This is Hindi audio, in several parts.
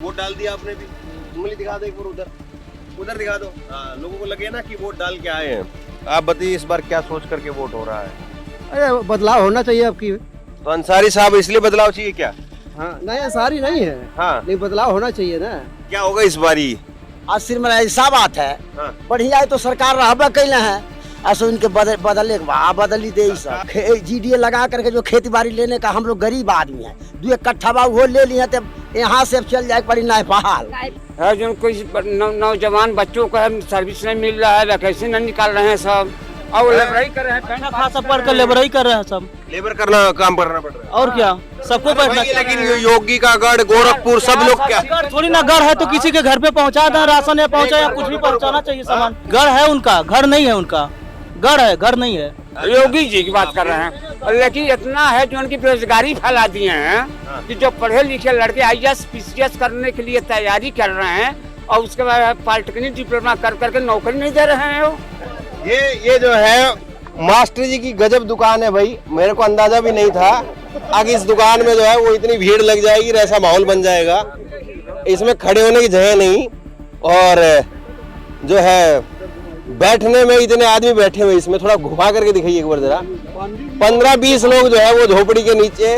वोट डाल दिया आपने भी, उंगली दिखा दो एक बार, उधर उधर दिखा दो। हाँ, लोगों को लगे ना कि वोट डाल के आए हैं। आप बताइए इस बार क्या सोच करके वोट हो रहा है? अरे बदलाव होना चाहिए आपकी। तो अंसारी साहब इसलिए बदलाव चाहिए क्या? हाँ नहीं, अंसारी नहीं है। हाँ, नहीं, बदलाव होना चाहिए ना। क्या होगा इस बारी? अस्सी में ऐसा बात है। हाँ। बढ़िया है तो सरकार रहबे कैले है, असो इनके बदले बदली दे सब। जीडीए लगा करके जो खेती बाड़ी लेने का, हम लोग गरीब आदमी है, 2 कट्ठा बा वो ले लिए तो यहाँ से चल जाए पड़ी नेपाल है। जो कुछ नौजवान बच्चों को सर्विस नहीं मिल रहा है, वैकेंसी नहीं निकाल रहे हैं सब, और लेबराई कर रहे हैं, खासा पढ़ कर लेबराई कर रहे हैं सब। लेबर करना काम करना पड़ रहा है और क्या, सबको बैठना। लेकिन योगी का गढ़ गोरखपुर सब लोग क्या थोड़ी ना घर है तो किसी के घर पे पहुंचा दें, राशन है पहुंचा या कुछ भी पहुंचाना चाहिए सामान। घर है उनका, घर नहीं है उनका, गढ़ है, घर नहीं है। योगी जी की बात कर रहे हैं, लेकिन इतना है जो उनकी बेरोजगारी फैला दिए हैं कि जो पढ़े लिखे लड़के IAS PCS करने के लिए तैयारी कर रहे हैं और उसके बाद पॉलिटेक्निक डिप्लोमा कर करके नौकरी नहीं दे रहे हैं। ये जो है मास्टर जी की गजब दुकान है भाई, मेरे को अंदाजा भी नहीं था। आगे इस दुकान में जो है वो इतनी भीड़ लग जाएगी, ऐसा माहौल बन जाएगा, इसमें खड़े होने की जगह नहीं, और जो है बैठने में इतने आदमी बैठे हुए। इसमें थोड़ा घुमा करके दिखाइए एक बार जरा। 15-20 लोग जो है वो झोपड़ी के नीचे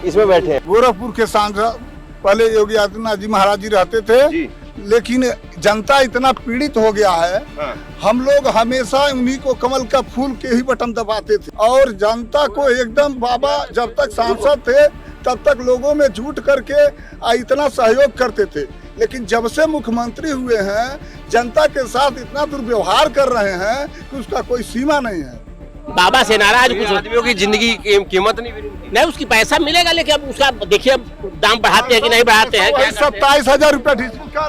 इसमें बैठे हैं। गोरखपुर के सांसद पहले योगी आदित्यनाथ जी महाराज जी रहते थे जी। लेकिन जनता इतना पीड़ित हो गया है। हाँ। हम लोग हमेशा उन्हीं को कमल का फूल के ही बटन दबाते थे, और जनता को एकदम बाबा जब तक सांसद थे तब तक लोगों में जुट करके इतना सहयोग करते थे। लेकिन जब से मुख्यमंत्री हुए हैं, जनता के साथ इतना दुर्व्यवहार कर रहे हैं कि उसका कोई सीमा नहीं है। बाबा से नाराज कुछ आदमियों की जिंदगी की कीमत नहीं, उसकी पैसा मिलेगा, लेकिन अब उसका देखिए दाम बढ़ाते हैं कि नहीं बढ़ाते हैं। 27,000 रुपया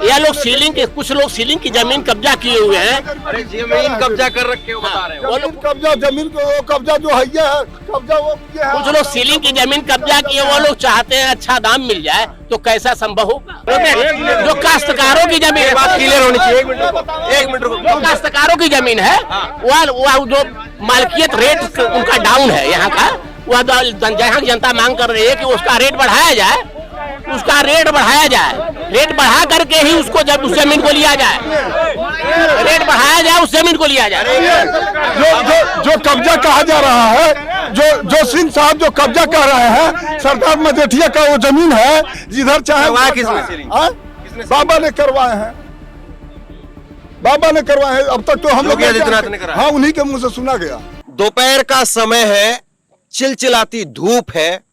यह लोग सीलिंग के, कुछ लोग सीलिंग की जमीन कब्जा किए हुए हैं। अरे जमीन कब्जा कर रखे हो बता रहे हो। कब्जा जमीन को कब्जा जो है कब्जा वो किया है। कुछ लोग सीलिंग की जमीन कब्जा किए, वो लोग चाहते हैं अच्छा दाम मिल जाए, तो कैसा संभव होगा? जो काश्तकारों की जमीन, बात क्लियर होनी चाहिए। एक मिनट रुको। जो काश्तकारों की जमीन है वह जो मालकियत रेट उनका डाउन है यहाँ का, वह जहाँ की जनता मांग कर रही है कि उसका रेट बढ़ाया जाए, उसका रेट बढ़ाया जाए, रेट बढ़ा करके ही उसको जब उस जमीन को लिया जाए, रेट बढ़ाया जाए, उस जमीन को लिया जाए। जो कब्जा कहा जा रहा है, जो सिंह साहब जो कब्जा कर रहे हैं, सरदार मजेठिया का वो जमीन है, जिधर चाहे किसने? बाबा ने करवाए हैं, बाबा ने करवाए हैं। अब तक तो हम लोग हाँ उन्हीं के मुंह से सुना गया। दोपहर का समय है, चिलचिलाती धूप है,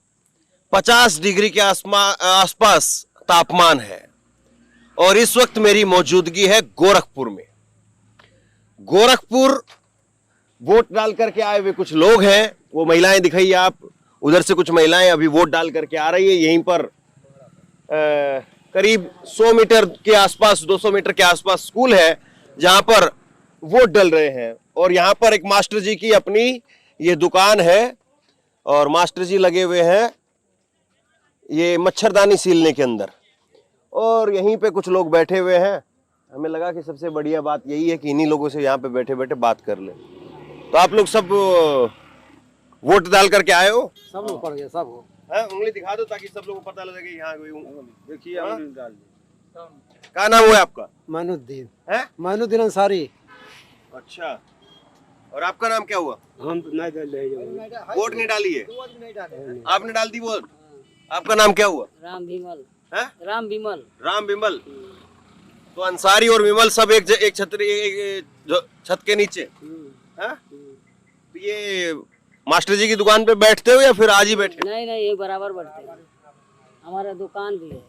50 डिग्री के आसपास तापमान है, और इस वक्त मेरी मौजूदगी है गोरखपुर में। गोरखपुर वोट डाल करके आए हुए कुछ लोग हैं, वो महिलाएं दिखाइए आप, उधर से कुछ महिलाएं अभी वोट डाल करके आ रही है। यहीं पर करीब 100 मीटर के आसपास, 200 मीटर के आसपास स्कूल है जहां पर वोट डल रहे हैं, और यहां पर एक मास्टर जी की अपनी ये दुकान है, और मास्टर जी लगे हुए हैं ये मच्छरदानी सीलने के अंदर, और यहीं पे कुछ लोग बैठे हुए हैं। हमें लगा कि सबसे बढ़िया बात यही है कि इन्हीं लोगों से यहाँ पे बैठे बैठे बात कर ले। तो आप लोग सब वोट डाल करके आए हो? सब लोग पढ़ गए, सब हो। उंगली दिखा दो ताकि सब लोगों को पता लगे यहाँ देखिए। क्या नाम हुआ आपका? मानुद्दीन है? मानुद्दीन अंसारी। अच्छा, और आपका नाम क्या हुआ? हम नहीं डाले, वोट नहीं डाली है आपने? डाल दी वोट। आपका नाम क्या हुआ? राम विमल। है? राम विमल। राम विमल। तो अंसारी और विमल सब एक छत के नीचे है? तो ये मास्टर जी की दुकान पे बैठते हो या फिर आज ही बैठे? नहीं नहीं, एक बराबर बैठते हैं, हमारा दुकान भी है।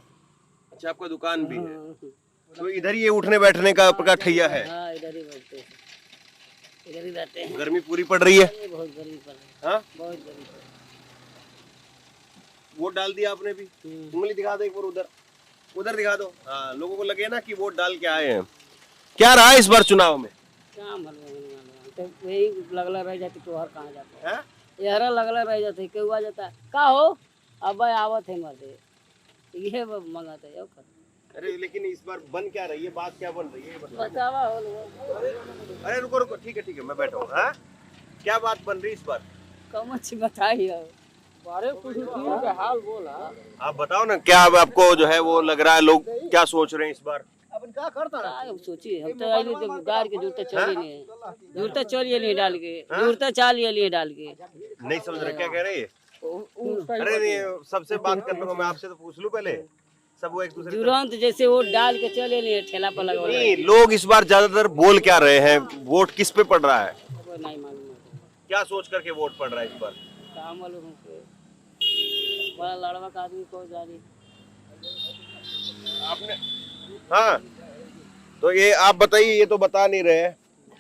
अच्छा, आपका दुकान भी है, तो इधर ही उठने बैठने का आपका ठैया है? हाँ, इधर ही बैठते हैं, इधर ही रहते हैं। गर्मी पूरी पड़ रही है? बहुत गर्मी पड़ रही है। हाँ? बहुत गर्मी पड़ रही वोट डाल दिया आपने भी, उंगली दिखा दो एक बार, उधर उधर दिखा दो। हाँ, लोगों को लगे ना कि वोट डाल के आए हैं। क्या रहा इस बार चुनाव में? क्या मालूम, तो वही लगला रह जाती, त्योहार कहाँ जाते है? यहरा लगला रह जाते, क्यों आ जाता है का हो, अब आवत है मर्दे, ये मंगाते है। अरे लेकिन इस बार बन क्या रही है, बात क्या बन रही है? बतावा हो। अरे रुको रुको, ठीक है मैं बैठा हूँ। हाँ, क्या बात बन रही है इस बार? कम अच्छी बताई हो। आप बताओ ना, क्या अब आपको जो है वो लग रहा है, लोग क्या सोच रहे हैं इस बार? सोचिए हम तो आइले जब गाड़ के जूता चलिए नहीं, जूता चलिए नहीं डाल के, जूता चालिए नहीं डाल के। नहीं समझ रहे क्या कह रहे हैं? अरे नहीं, सबसे बात कर लूंगा मैं, आपसे तो पूछ लूं पहले। सब वो एक दूसरे तुरंत जैसे वो डाल के चले नहीं, ठेला पर लगा नहीं, लोग इस बार ज्यादातर बोल क्या रहे हैं, वोट किस पे पड़ रहा है? नहीं मालूम, क्या सोच करके वोट पड़ रहा है इस बार? काम मालूम हमको, बड़ा लड़वा का आदमी को जानी। आपने हाँ, तो ये आप बताइए, ये तो बता नहीं रहे हैं,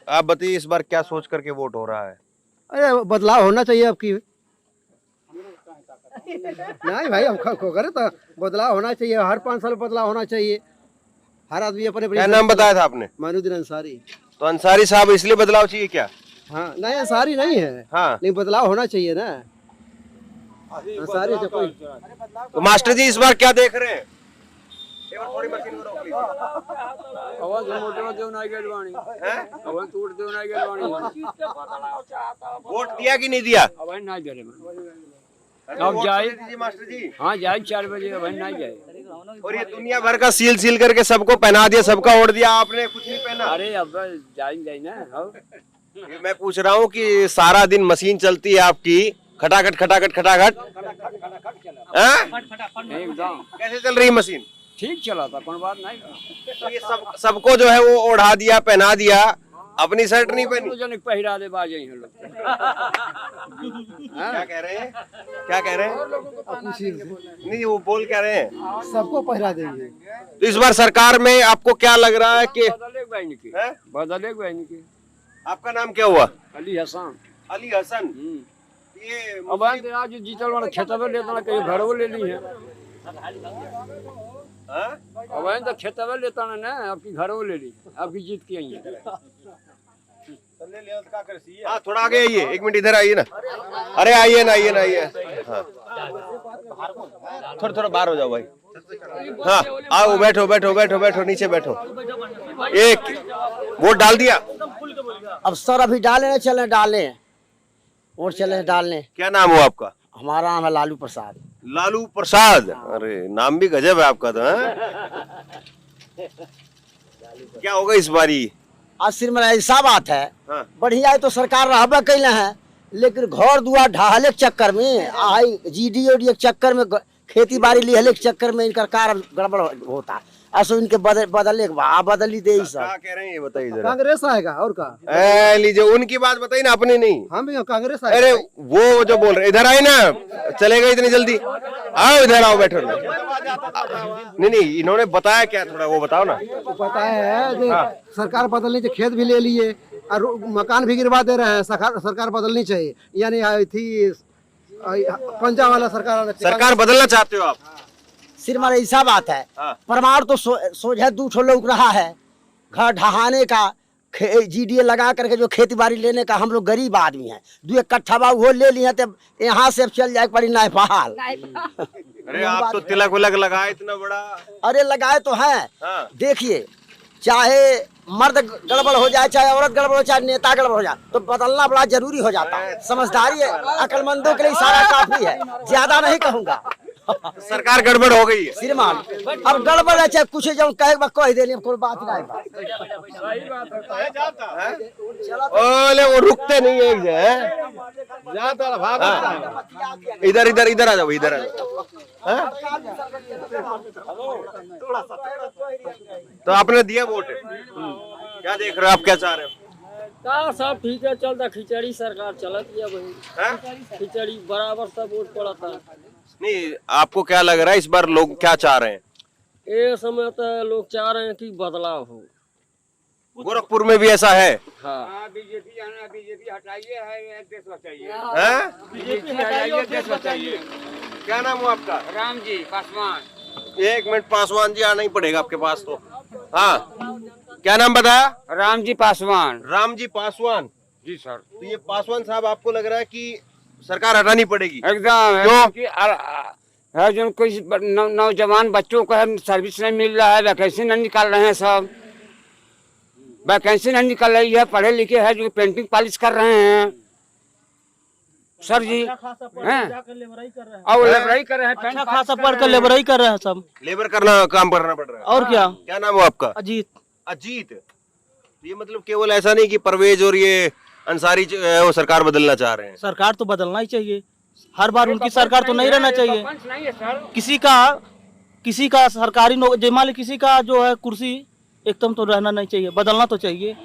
आप बताइए इस बार क्या सोच करके वोट हो रहा है? अरे बदलाव होना चाहिए आपकी। नहीं भाई, हम करे तो बदलाव होना चाहिए, हर 5 साल बदलाव होना चाहिए। हर आदमी अपने क्या नाम बताया था आपने? मानुद्दीन अंसारी। तो अंसारी साहब इसलिए बदलाव चाहिए क्या? हाँ नहीं, अंसारी नहीं है। हाँ, नहीं, बदलाव होना चाहिए ना। अंसारी से कोई तो मास्टर जी इस बार क्या देख रहे हैं? थोड़ी मशीन को रोक लीजिए। वोट दिया कि नहीं दिया? अब जाए दीजिए मास्टर जी। हाँ जाए 4 बजे, अब नहीं जाए। और ये दुनिया भर का सील करके सबको पहना दिया, सबका वोट दिया, आपने कुछ नहीं पहना। अरे अब जाए ना। ये मैं पूछ रहा हूँ कि सारा दिन मशीन चलती है आपकी, खटाखट खटाखट खटाखट, कैसे चल रही है मशीन? ठीक चला था, कोई बात नहीं। तो ये सबको जो है वो ओढ़ा दिया, पहना दिया, अपनी शर्ट नहीं पहनी। पहिरा दे बाजे हैं लोग। क्या कह रहे हैं? क्या कह रहे हैं? नहीं, वो बोल क्या रहे हैं? सबको पहरा देंगे। तो इस बार सरकार में आपको क्या लग रहा है कि बदले? आपका नाम क्या हुआ? अली हसन। अली हसन। ये अब आज जीतल वाला खेतवे लेता ना, कहीं घरों ले ली है। अब तो खेतवे लेता ना, आपकी घरों ले ली, आपकी जीत की आई है। हाँ, थोड़ा आगे आइए, 1 मिनट इधर आइए ना। अरे आइए ना, आइए ना, आइए। हाँ, थोड़ा बाहर हो जाओ भाई। हाँ, आओ, बैठो बैठो बैठो बैठो, नीचे बैठो। एक वोट डाल दिया? अब सर अभी डाले चले डाले वोट चले डालने। क्या नाम हो आपका? हमारा नाम है लालू प्रसाद। लालू प्रसाद, अरे नाम भी गजब है आपका तो। क्या होगा इस बारी? आज सिर्फ मेरा ऐसा बात है, हाँ। बढ़िया है तो सरकार रहबे कैले है, लेकिन घर दुआर ढहाले के चक्कर में, आई GDO के चक्कर में, खेती बाड़ी लिहले के चक्कर में इनका कार्य गड़बड़ होता है। असो इनके बदले बदली दे सब। क्या कह रहे हैं ये बताइए जरा। कांग्रेस आएगा और का? लीजिए, उनकी बात बताइए ना, अपनी नहीं। हम भी कांग्रेस आएगा। अरे वो जो बोल रहे, इधर आए ना, चलेगा इतनी जल्दी? आओ इधर, आओ, बैठो। नहीं, इन्होंने बताया क्या, थोड़ा वो बताओ ना। पता है कि सरकार बदलनी चाहिए, खेत भी ले लिए और मकान भी गिरवा दे रहे हैं। सरकार बदलनी चाहिए, यानी थी पंजा वाला सरकार बदलना चाहते हो आप? सिर्फ हमारा ऐसा बात है, हाँ। प्रमाण तो सोझा 2 ठो लोग रहा है, घर ढहाने का, GDA लगा करके जो खेती बाड़ी लेने का, हम लोग गरीब आदमी हैं, 2 कट्ठा बा वो ले लिए, तब यहाँ से चल जाए पड़ी नेपाल। अरे आप तो तिलक विलक लगाए इतना बड़ा। अरे लगाए तो हैं। हाँ। देखिए, चाहे मर्द गड़बड़ हो जाए, चाहे औरत गड़बड़ हो, चाहे नेता गड़बड़ हो जाए, तो बदलना बड़ा जरूरी हो जाता है। समझदारी अक्लमंदों के लिए सारा काफी है, ज्यादा नहीं कहूँगा। सरकार गड़बड़ हो गई है श्रीमान, अब गड़बड़ है, चाहे कुछ जो कह देनी, कोई बात नहीं। ओले वो रुकते नहीं है, एक जगह। इधर इधर इधर आ जाओ, इधर आ जाओ। तो आपने दिया वोट? क्या देख रहे हो आप, क्या चाह रहे हो? सब ठीक है, चलता खिचड़ी सरकार चलती है भाई, खिचड़ी बराबर सब वोट पड़ा था। नहीं, आपको क्या लग रहा है इस बार लोग क्या चाह रहे हैं? ये समय तो लोग चाह रहे हैं कि बदलाव हो। गोरखपुर में भी ऐसा है? हाँ, बीजेपी आना, बीजेपी हटाइए, है देश बचाइए। बीजेपी हटाइए, देश बचाइए। क्या नाम हो आपका? राम जी पासवान। 1 मिनट, पासवान जी आना ही पड़ेगा आपके पास तो। हाँ, क्या नाम बताया? राम जी पासवान। राम जी पासवान जी सर। तो ये पासवान साहब, आपको लग रहा है कि सरकार हटानी पड़ेगी? एकदम, क्यों? जो कोई नौजवान बच्चों को सर्विस नहीं मिल रहा है, वैकेंसी नहीं निकाल रहे हैं, सब वैकेंसी नहीं निकल रही है, पढ़े लिखे हैं जो पेंटिंग पॉलिश कर रहे हैं, सर जी हैं और लेबराई कर रहे हैं, अच्छा खासा पढ़ कर लेबराई कर रहे हैं सब, लेबर करना काम करना पड़ रहा है। और क्या। क्या नाम है आपका? अजीत। अजीत, ये मतलब केवल ऐसा नहीं कि परवेज और ये अंसारी जो है वो सरकार बदलना चाह रहे हैं। सरकार तो बदलना ही चाहिए, हर बार उनकी सरकार तो नहीं रहना चाहिए। नहीं है सर। किसी का सरकारी नौकरी, मान ली किसी का जो है कुर्सी एकदम तो रहना नहीं चाहिए, बदलना तो चाहिए।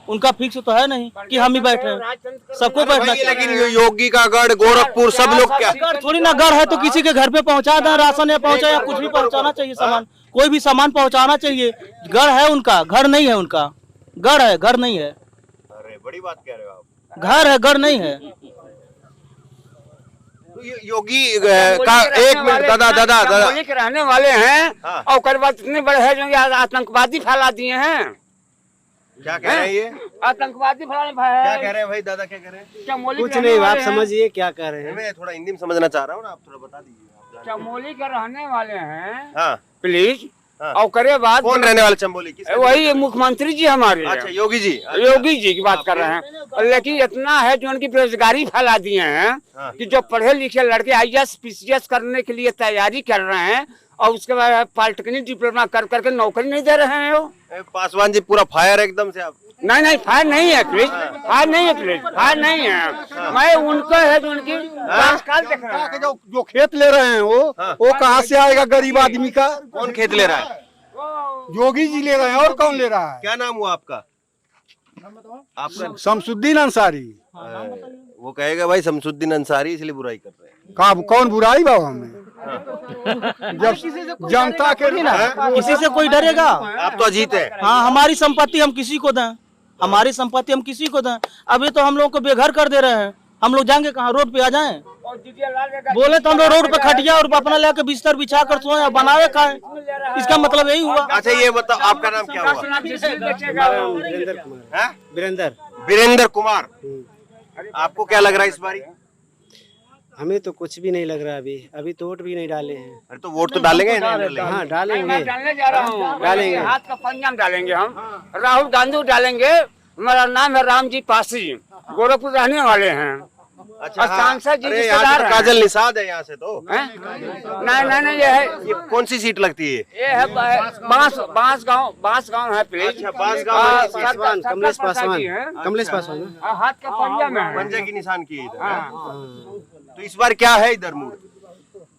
उनका फिक्स तो है नहीं कि हम ही बैठ रहे हैं, सबको बैठना चाहिए। लेकिन योगी का गढ़, गोरखपुर, सब लोग क्या गढ़ थोड़ी ना, गढ़ है तो किसी के घर पे पहुंचा दें, राशन या पहुंचा या कुछ भी पहुंचाना चाहिए, सामान कोई भी सामान पहुंचाना चाहिए। गढ़ है उनका, घर नहीं है उनका। गढ़ है, घर नहीं है। अरे बड़ी बात कह रहे हो आप। घर है, गढ़ नहीं है। योगी का एक मिनट, दादा चमोली के रहने वाले हैं हाँ। और कर बात इतने बड़े हैं जो आतंकवादी फैला दिए हैं। क्या कह रहे हैं ये? आतंकवादी फैलाने क्या कह रहे हैं भाई? दादा क्या कह रहे हैं? चमोली कुछ नहीं, आप समझिए क्या कह रहे हैं। मैं थोड़ा हिंदी में समझना चाह रहा हूँ ना, आप थोड़ा बता दीजिए। चमोली के रहने वाले हैं हाँ प्लीज। हाँ। और करे बात कौन रहने वाले चंबोली की? वही मुख्यमंत्री जी हमारे। अच्छा, योगी जी। योगी जी की बात कर रहे हैं। लेकिन इतना है जो उनकी बेरोजगारी फैला दिए हैं कि जो पढ़े लिखे लड़के IAS PCS करने के लिए तैयारी कर रहे हैं और उसके बाद पॉलिटेक्निक डिप्लोमा कर करके नौकरी नहीं दे रहे हैं। वो पासवान जी पूरा फायर एकदम से आप। नहीं फायर नहीं है प्लीज, फायर नहीं है प्लीज, फायर नहीं है। मैं उनको है जो उनकी संस्कार देख रहा है। जो खेत ले रहे हैं वो कहाँ से आएगा गरीब आदमी का? कौन खेत ले रहा है? योगी जी ले रहे हैं, और कौन ले रहा है? क्या नाम हुआ आपका? आपका शमसुद्दीन अंसारी। वो कहेगा भाई शमसुद्दीन अंसारी, इसलिए बुराई कर रहे हैं। कौन बुराई बाबा हमें? जब जनता के ना किसी से कोई डरेगा? आप तो अजीत है। हाँ, हमारी संपत्ति हम किसी को दें, हमारी संपत्ति हम किसी को दें। अभी तो हम लोग को बेघर कर दे रहे हैं, हम लोग जाएंगे कहाँ? रोड पे आ जाएं? बोले तो हम लोग रोड पे खटिया और अपना लेके बिस्तर बिछा कर सोए बनावे खाए, इसका मतलब यही हुआ। अच्छा ये बताओ, आपका नाम क्या हुआ? वीरेंद्र कुमार। आपको क्या लग रहा है इस बारी? हमें तो कुछ भी नहीं लग रहा अभी तो वोट भी नहीं डाले हैं। अरे तो वोट तो डालेंगे ना? हाँ डालेंगे, मैं डालने जा रहा हूँ, डालेंगे। हाथ का पंजाब डालेंगे हम, राहुल गांधी डालेंगे। मेरा नाम है रामजी पासी, गोरखपुर रहने वाले हैं। अच्छा और सांसद जी अरे रिश्तेदार यहाँ से तो हैं। काजल निषाद है यहाँ से तो। नहीं ये है, ये कौन सी सीट लगती है? ये है बांस गांव है प्लीज। अच्छा, बांसगांव की पासवान, कमलेश पासवान, कमलेश अच्छा। पासवान। हाथ का पंजा में है। पंजे की निशान की है इधर। तो इस बार क्या है इधर मूड?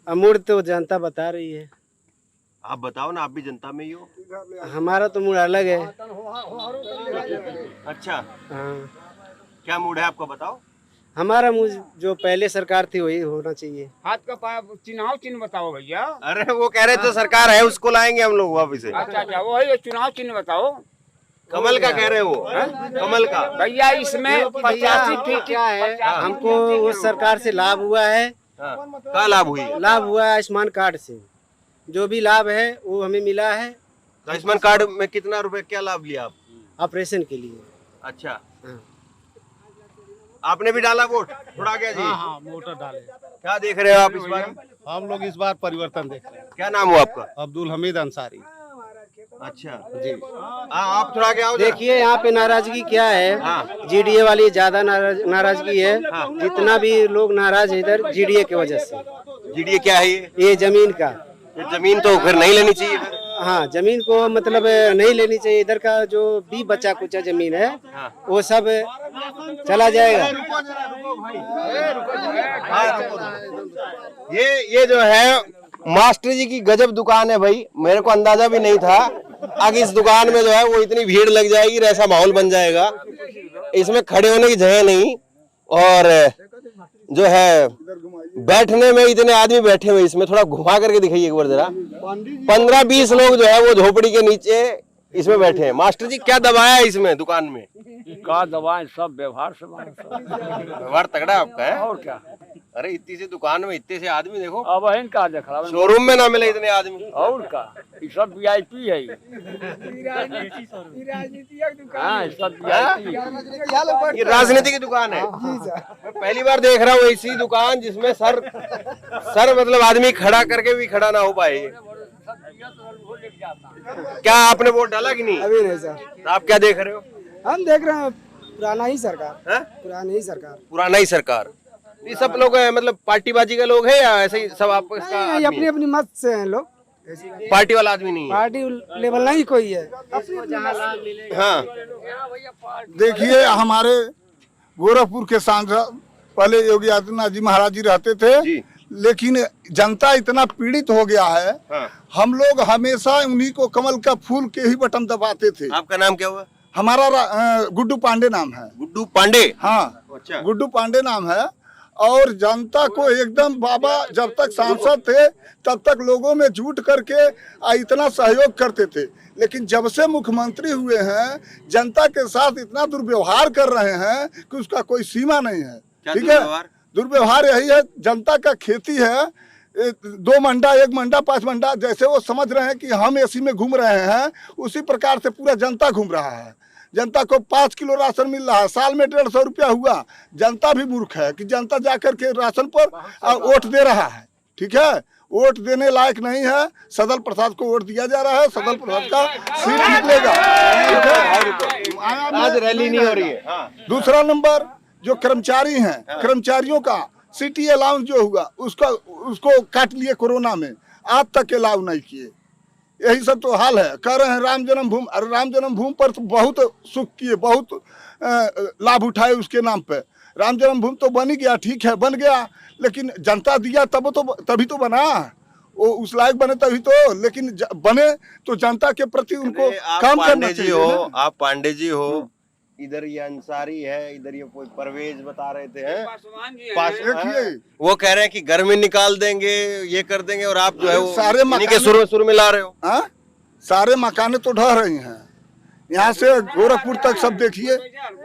मूड तो जनता बता रही है। आप बताओ ना, आप भी जनता में ही हो। हमारा तो मूड अलग है। अच्छा, हाँ, क्या मूड है आपका बताओ? हमारा मूड जो पहले सरकार थी वही होना चाहिए। हाथ का चुनाव चिन्ह बताओ भैया। अरे वो कह रहे थे सरकार है उसको लाएंगे हम लोग वापिस से। अच्छा वही चुनाव चिन्ह बताओ। कमल का कह रहे हो? कमल का भैया इसमें 85% क्या है, हमको उस सरकार से लाभ हुआ है। क्या लाभ हुई? लाभ हुआ है आयुष्मान कार्ड से, जो भी लाभ है वो हमें मिला है। आयुष्मान कार्ड में कितना रुपए क्या लाभ लिया आप? ऑपरेशन के लिए। अच्छा, आपने भी डाला वोट? थोड़ा गया जी। हाँ वोटर डाले। क्या देख रहे हो आप इस बार? हम लोग इस बार परिवर्तन देख रहे हैं। क्या नाम हुआ आपका? अब्दुल हमीद अंसारी। अच्छा जी, आप थोड़ा आगे आओ जरा। देखिए यहाँ पे नाराजगी क्या है, हाँ। GDA वाली ज्यादा नाराजगी है। जितना भी लोग नाराज है इधर GDA की वजह से। जीडीए क्या है ये जमीन का, ये जमीन तो फिर नहीं लेनी चाहिए फिर। हाँ जमीन को मतलब नहीं लेनी चाहिए। इधर का जो भी बचा कुचा जमीन है वो सब चला जाएगा। ये जो है मास्टर जी की गजब दुकान है भाई, मेरे को अंदाजा भी नहीं था। आगे इस दुकान में जो है वो इतनी भीड़ लग जाएगी, ऐसा माहौल बन जाएगा, इसमें खड़े होने की जगह नहीं। और जो है बैठने में इतने आदमी बैठे हुए, इसमें थोड़ा घुमा करके दिखाइए एक बार जरा। 15-20 लोग जो है वो झोपड़ी के नीचे इसमें बैठे हैं। मास्टर जी क्या दबाया है इसमें दुकान में? का दवाएं सब व्यवहार से। व्यवहार तगड़ा आपका है। और क्या? अरे इतनी सी दुकान में इतने से आदमी देखो, अब इनका देख रहा शोरूम में ना मिले इतने आदमी। और का ये सब VIP है। हाँ सब VIP। ये राजनीति की दुकान है। मैं पहली बार देख रहा हूँ ऐसी दुकान जिसमें सर मतलब आदमी खड़ा करके भी खड़ा ना हो पाए। क्या आपने वोट डाला कि नहीं? अभी नहीं सर। तो आप क्या देख रहे हो? हम देख रहे हैं पुराना ही सरकार। है? पुरानी ही सरकार। पुराना ही सरकार। ये सब लोग मतलब पार्टीबाजी के लोग हैं या ऐसे ही सब आप इसका आदमी अपनी है? अपनी मत से हैं लोग, पार्टी वाला आदमी नहीं है। पार्टी लेवल नहीं कोई है। हाँ देखिए हमारे गोरखपुर के सांसद पहले योगी आदित्यनाथ जी महाराज जी रहते थे जी। लेकिन जनता इतना पीड़ित हो गया है। हाँ। हम लोग हमेशा उन्हीं को कमल का फूल के ही बटन दबाते थे। आपका नाम क्या हुआ? हमारा गुड्डू पांडे नाम है। गुड्डू पांडे। हाँ अच्छा। गुड्डू पांडे नाम है। और जनता को एकदम बाबा जब तक सांसद थे तब तक लोगों में जुट करके इतना सहयोग करते थे, लेकिन जब से मुख्यमंत्री हुए हैं जनता के साथ इतना दुर्व्यवहार कर रहे हैं कि उसका कोई सीमा नहीं है। ठीक है, दुर्व्यवहार यही है, जनता का खेती है 2 मंडा 1 मंडा 5 मंडा, जैसे वो समझ रहे हैं कि हम एसी में घूम रहे हैं उसी प्रकार से पूरा जनता घूम रहा है। जनता को 5 किलो राशन मिल रहा है, साल में 150 रुपया हुआ। जनता भी मूर्ख है कि जनता जाकर के राशन पर वोट दे रहा है। ठीक है, वोट देने लायक नहीं है। सदल प्रसाद को वोट दिया जा रहा है, सदल प्रसाद का सीट निकलेगा। आज रैली नहीं हो रही है। हाँ। दूसरा नंबर जो कर्मचारी हैं, कर्मचारियों का सिटी अलाउंस जो हुआ उसको काट लिए कोरोना में, आज तक अलाउ नहीं किए। यही सब तो हाल है। कह रहे हैं राम जन्मभूमि, अरे राम जन्मभूमि पर तो बहुत सुख किए, बहुत लाभ उठाए उसके नाम पे। राम जन्मभूमि तो बन ही गया, ठीक है बन गया, लेकिन जनता दिया तभी तो बना। वो उस लायक बने तभी तो, लेकिन बने तो जनता के प्रति उनको काम करना चाहिए। आप पांडे जी हो, इधर ये अंसारी है, इधर ये कोई परवेज बता रहे थे हैं? देखिए वो कह रहे हैं कि घर में निकाल देंगे, ये कर देंगे, और आप जो है वो सारे इन्हीं के सुर में ला रहे हो। हाँ, सारे मकाने तो ढह रही हैं। यहाँ से गोरखपुर तक सब देखिए,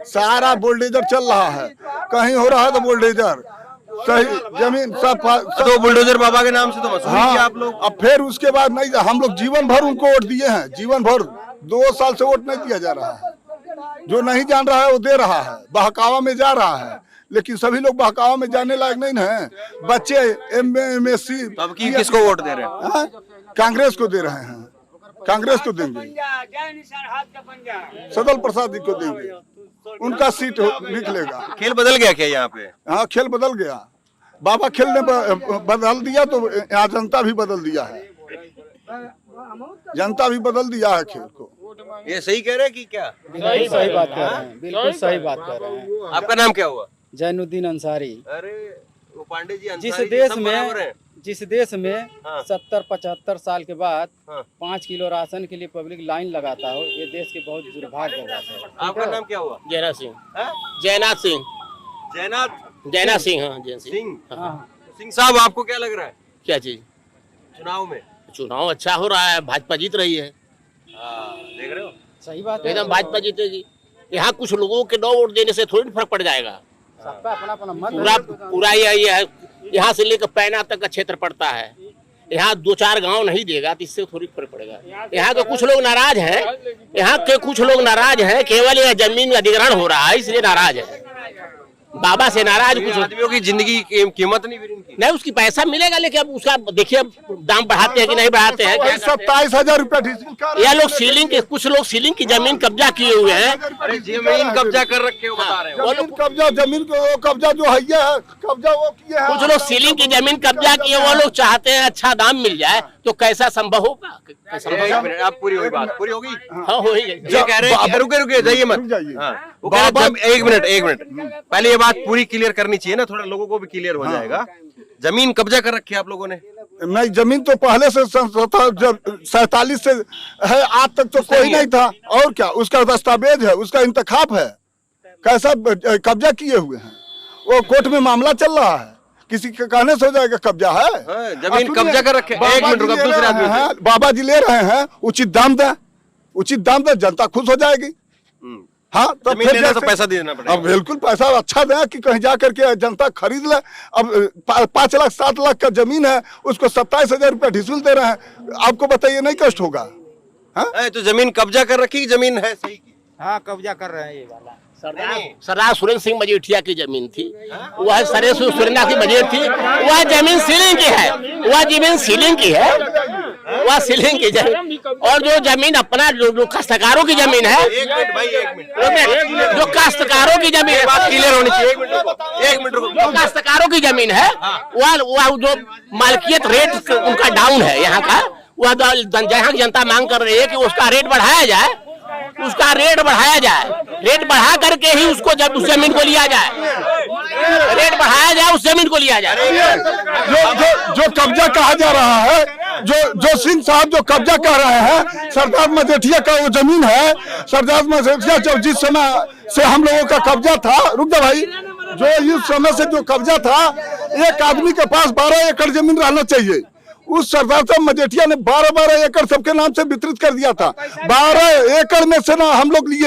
सारा बुलडोजर चल रहा है। कहीं हो रहा है तो बुलडोजर सही जमीन सब तो बुलडोजर बाबा के नाम से तो मशहूर हाँ, है आप लोग। अब फिर उसके बाद नहीं, हम लोग जीवन भर उनको वोट दिए हैं, जीवन भर 2 साल से वोट नहीं दिया जा रहा है। जो नहीं जान रहा है वो दे रहा है, बहकावा में जा रहा है, लेकिन सभी लोग बहकावा में जाने लायक नहीं है। बच्चे MSc अब किसको वोट दे रहे हैं? कांग्रेस को दे रहे हैं, कांग्रेस को देंगे, सदल प्रसाद जी को देंगे, उनका सीट निकलेगा। खेल बदल गया क्या यहाँ पे? हाँ, खेल बदल गया। बाबा खेल ने बदल दिया तो यहाँ जनता भी बदल दिया है, जनता भी बदल दिया है खेल को। ये सही कह रहे हैं कि क्या? सही बात कर रहे हैं, बिल्कुल सही बात कर रहे हैं। आपका नाम क्या हुआ? जैनुद्दीन अंसारी। अरे वो पांडे जी अंसारी जिस जी देश सब में बराबर हैं। 70-75 साल के बाद हाँ। 5 किलो राशन के लिए पब्लिक लाइन लगाता हो, ये देश के बहुत दुर्भाग्य की बात है। आपका नाम क्या हुआ? जयनाथ सिंह। हाँ? जयनाथ सिंह। जयनाथ सिंह। हाँ, जयनाथ सिंह। हाँ। सिंह साहब, आपको क्या लग रहा है क्या चीज? चुनाव में? चुनाव अच्छा हो रहा है, भाजपा जीत रही है। देख रहे हो? सही बात है, एकदम भाजपा जीतेगी। यहाँ कुछ लोगों के 2 वोट देने से थोड़ी फर्क पड़ जाएगा। सबका अपना अपना मत पूरा यही है, यहाँ से लेकर पैना तक का क्षेत्र पड़ता है। यहाँ 2-4 गांव नहीं देगा तो इससे थोड़ी फर्क पड़ेगा। यहाँ के कुछ लोग नाराज हैं, यहाँ के कुछ लोग नाराज हैं, केवल यह जमीन का अधिग्रहण हो रहा है इसलिए नाराज है। बाबा से नाराज कुछ आदमियों की जिंदगी की कीमत नहीं फिर इनकी। नहीं, उसकी पैसा मिलेगा, लेकिन अब उसका देखिए दाम बढ़ाते हैं कि नहीं बढ़ाते हैं। 27,000 रुपया डीजल। यह लोग सीलिंग के, कुछ लोग सीलिंग की जमीन कब्जा किए हुए हैं। अरे जमीन कब्जा कर रखे हो बता रहे हो। जमीन को कब्जा जो है कब्जा वो किए हैं। कुछ लोग सीलिंग की जमीन कब्जा किए, वो लोग चाहते हैं अच्छा दाम मिल जाए, तो कैसा संभव होगा? आप पूरी होगी बात? पूरी होगी? हाँ, हो ही गई। ये कह रहे हैं, रुके जाइए मत। हाँ, वो कह रहे हैं, एक मिनट पहले ये बात पूरी क्लियर करनी चाहिए ना, थोड़ा लोगों को भी क्लियर हो जाएगा। जमीन कब्जा कर रखी है आप लोगों ने? नहीं, जमीन तो पहले से 47 से है, आज तक तो कोई नहीं था। और क्या, उसका दस्तावेज है, उसका इंतखाब है, कैसा कब्जा किए हुए हैं। वो कोर्ट में मामला चल रहा है, किसी के कहने से हो जाएगा कब्जा है। जमीन कब्जा कर रखे। एक मिनट रुको, दूसरे आदमी बाबा जी ले रहे हैं, उचित दाम दे, जनता खुश हो जाएगी। हाँ, तो फिर तो पैसा देना पड़ेगा। अब बिल्कुल पैसा अच्छा दें कि कहीं जा करके जनता खरीद ले। अब 5 लाख 7 लाख का जमीन है, उसको 27,000 रुपया ढिसुल दे रहे हैं। आपको बताइए नहीं कष्ट होगा? हाँ, तो जमीन कब्जा कर रखी जमीन है सही की? हाँ, कब्जा कर रहे हैं ये वाला। सरदार सुरेंद्र सिंह मजीठिया की जमीन थी, वह सुरेंद्र की मजीठ थी, वह जमीन सीलिंग की है, वह जमीन सीलिंग की है। वह सीलिंग की जमीन, और जो जमीन अपना जो काश्तकारों की जमीन है, एक मिनट भाई, एक मिनट, जो काश्तकारों की जमीन बात क्लियर होनी चाहिए। एक मिनट रुको, जो काश्तकारों की जमीन है, वह जो मालकियत रेट उनका डाउन है यहाँ का, वह जहाँ की जनता मांग कर रही है कि उसका रेट बढ़ाया जाए, उसका रेट बढ़ाया जाए, रेट बढ़ा करके ही उसको जब उस जमीन को लिया जाए, रेट बढ़ाया जाए, उस जमीन को लिया जाए। जो कब्जा कहा जा रहा है, जो सिंह साहब जो कब्जा कर रहे हैं, सरदार मजेठिया का वो जमीन है। सरदार मजेठिया जब जिस समय से हम लोगों का कब्जा था, रुक जा भाई, जो इस समय से जो कब्जा था, एक आदमी के पास 12 एकड़ जमीन रहना चाहिए। उस सरदार साहब मजेठिया ने 12 एकड़ सबके नाम से वितरित कर दिया था। 12 एकड़ में से ना हम लोग लिए